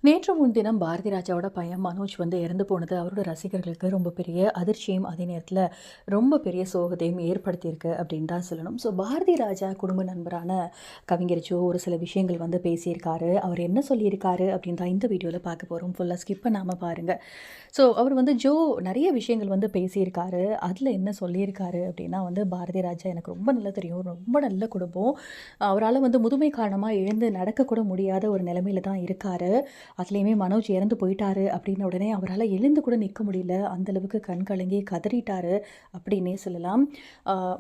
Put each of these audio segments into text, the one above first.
நேற்று முன்தினம் பாரதி ராஜாவோட பையன் மனோஜ் வந்து இறந்து போனது அவரோட ரசிகர்களுக்கு ரொம்ப பெரிய அதிர்ச்சியும், அதே நேரத்தில் ரொம்ப பெரிய சோகத்தையும் ஏற்படுத்தியிருக்கு அப்படின்னு தான் சொல்லணும். ஸோ பாரதி ராஜா குடும்ப நண்பரான கவிஞர் ஜோ ஒரு சில விஷயங்கள் வந்து பேசியிருக்காரு. அவர் என்ன சொல்லியிருக்காரு அப்படின்னு தான் இந்த வீடியோவில் பார்க்க போகிறோம். ஃபுல்லாக ஸ்கிப் பண்ணாமல் பாருங்கள். ஸோ அவர் வந்து ஜோ நிறைய விஷயங்கள் வந்து பேசியிருக்காரு. அதில் என்ன சொல்லியிருக்காரு அப்படின்னா வந்து, பாரதி ராஜா எனக்கு ரொம்ப நல்லா தெரியும், ரொம்ப நல்ல குடும்பம், அவரால் வந்து முதுமை காரணமாக எழுந்து நடக்கக்கூட முடியாத ஒரு நிலைமையில தான் இருக்காரு. அதுலேயுமே மனோஜ் இறந்து போயிட்டாரு அப்படின்ன உடனே அவரால் எழுந்து கூட நிற்க முடியல, அந்தளவுக்கு கண் கலங்கி கதறிட்டாரு அப்படின்னே சொல்லலாம்.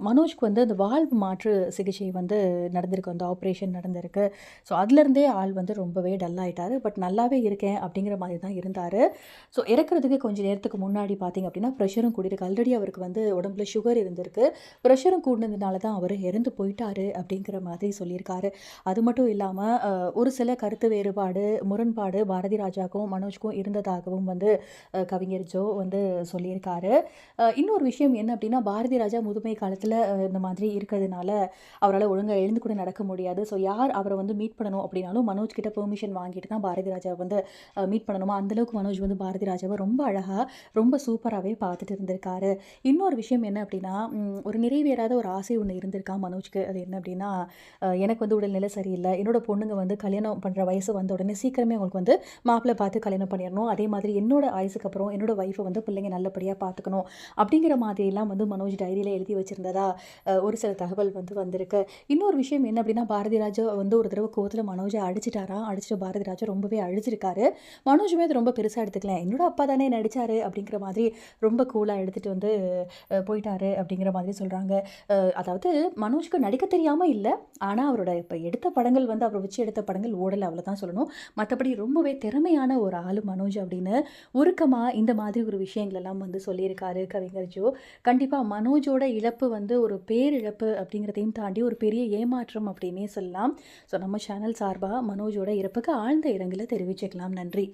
மனோஜ்க்கு வந்து அந்த வாழ்வு மாற்று சிகிச்சை வந்து நடந்திருக்கு, அந்த ஆப்ரேஷன் நடந்திருக்கு. ஸோ அதுலேருந்தே ஆள் வந்து ரொம்பவே டல் ஆகிட்டார். பட் நல்லாவே இருக்கேன் அப்படிங்கிற மாதிரி தான் இருந்தார். ஸோ இறக்குறதுக்கு கொஞ்சம் நேரத்துக்கு முன்னாடி பார்த்திங்க அப்படின்னா ப்ரெஷரும் கூடியிருக்கு. ஆல்ரெடி அவருக்கு வந்து உடம்புல சுகர் இருந்திருக்கு. ப்ரெஷரும் கூடினதுனால தான் அவர் இறந்து போயிட்டாரு அப்படிங்கிற மாதிரி சொல்லியிருக்காரு. அது மட்டும் இல்லாமல் ஒரு சில கருத்து வேறுபாடு, முரண்பாடு பாரதி ராஜாவுக்கும் மனோஜ்க்கும் இருந்ததாகவும் வந்து கவிஞர் ஜோ வந்து சொல்லியிருக்காரு. இன்னொரு விஷயம் என்ன அப்படின்னா, பாரதி ராஜா முதுமை காலத்தில் இந்த மாதிரி இருக்கிறதுனால அவரால் ஒழுங்காக எழுந்து கூட நடக்க முடியாது. ஸோ யார் அவரை வந்து மீட் பண்ணணும் அப்படின்னாலும் மனோஜ் கிட்ட பெர்மிஷன் வாங்கிட்டு தான் பாரதி ராஜாவை வந்து மீட் பண்ணணுமா, அந்தளவுக்கு மனோஜ் வந்து பாரதி ராஜாவை ரொம்ப அழகாக ரொம்ப சூப்பராகவே பார்த்துட்டு இருந்திருக்காரு. இன்னொரு விஷயம் என்ன அப்படின்னா, ஒரு நிறைவேறாத ஒரு ஆசை ஒன்று இருந்திருக்கா மனோஜ்க்கு. அது என்ன அப்படின்னா, எனக்கு வந்து உடல்நிலை சரியில்லை, என்னோட பொண்ணுங்க வந்து கல்யாணம் பண்ணுற வயசு வந்த உடனே சீக்கிரமே அவங்களுக்கு வந்து மாப்பிள்ளை பார்த்து கல்யாணம் பண்ணிடணும், அதே மாதிரி என்னோட ஆயுசுக்கு அப்புறம் என்னோட ஒய்ஃபை வந்து பிள்ளைங்க நல்லபடியாக பார்த்துக்கணும் அப்படிங்கிற மாதிரிலாம் வந்து மனோஜ் டைரியில் எழுதி வச்சுருந்ததா ஒரு சில தகவல் வந்து வந்திருக்கு. இன்னொரு விஷயம் என்ன அப்படின்னா, பாரதி ராஜா வந்து ஒரு தடவை கோவத்தில் மனோஜை அடிச்சிட்டாராம். அடிச்சுட்டு பாரதி ராஜா ரொம்பவே அழிச்சிருக்காரு. மனோஜுமே அது ரொம்ப பெருசாக எடுத்துக்கல, என்னோட அப்பா தானே நடித்தார் அப்படிங்கிற மாதிரி ரொம்ப கூலாக எடுத்துகிட்டு வந்து போயிட்டாரு அப்படிங்கிற மாதிரி சொல்கிறாங்க. அதாவது மனோஜ்க்கு நடிக்க தெரியாமல் இல்லை, ஆனால் அவரோட இப்போ எடுத்த படங்கள் வந்து அவரை வச்சு எடுத்த படங்கள் ஓடலை, அவ்வளோதான் சொல்லணும். மற்றபடி ரொம்பவே திறமையான ஒரு ஆளு மனோஜ் அப்படின்னு உருக்கமாக இந்த மாதிரி ஒரு விஷயங்களெல்லாம் வந்து சொல்லியிருக்காரு கவிஞர் ஜோ. கண்டிப்பாக மனோஜோட இழப்பு வந்து ஒரு பேரிழப்பு அப்படிங்கிறதையும் தாண்டி ஒரு பெரிய ஏமாற்றம் அப்படின்னே சொல்லலாம். ஸோ நம்ம சேனல் சார்பாக மனோஜோட இறப்புக்கு ஆழ்ந்த இரங்கலை தெரிவிச்சுக்கலாம். நன்றி.